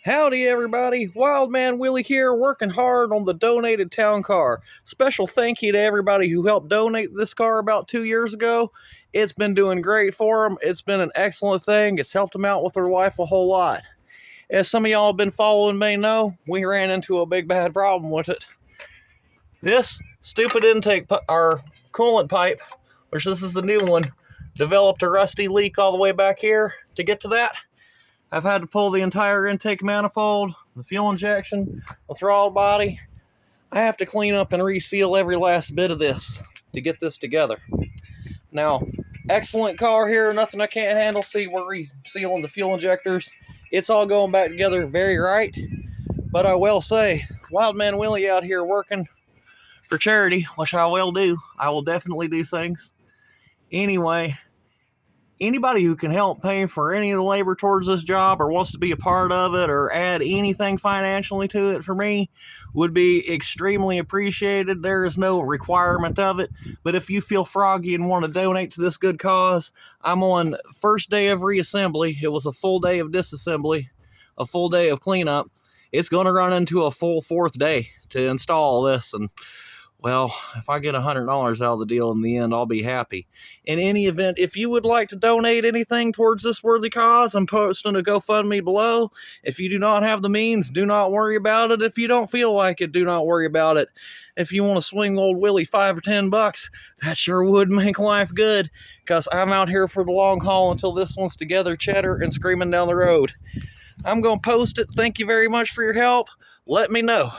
Howdy everybody, Wildman Willie here, working hard on the donated town car. Special thank you to everybody who helped donate this car about 2 years ago. It's been doing great for them. It's been an excellent thing. It's helped them out with their life a whole lot. As some of y'all have been following may know, we ran into a big bad problem with it. This stupid intake, our coolant pipe, which this is the new one, developed a rusty leak all the way back here. To get to that, I've had to pull the entire intake manifold, the fuel injection, the throttle body. I have to clean up and reseal every last bit of this to get this together. Now, excellent car here, nothing I can't handle. See, we're resealing the fuel injectors. It's all going back together very right. But I will say, Wildman Willie out here working for charity, which I will do. I will definitely do things. Anyway, anybody who can help pay for any of the labor towards this job or wants to be a part of it or add anything financially to it for me would be extremely appreciated. There is no requirement of it, but if you feel froggy and want to donate to this good cause, I'm on first day of reassembly. It was a full day of disassembly, a full day of cleanup. It's going to run into a full fourth day to install this, and well, if I get $100 out of the deal in the end, I'll be happy. In any event, if you would like to donate anything towards this worthy cause, I'm posting a GoFundMe below. If you do not have the means, do not worry about it. If you don't feel like it, do not worry about it. If you want to swing old Willie $5 or $10, that sure would make life good, because I'm out here for the long haul until this one's together, cheddar, and screaming down the road. I'm going to post it. Thank you very much for your help. Let me know.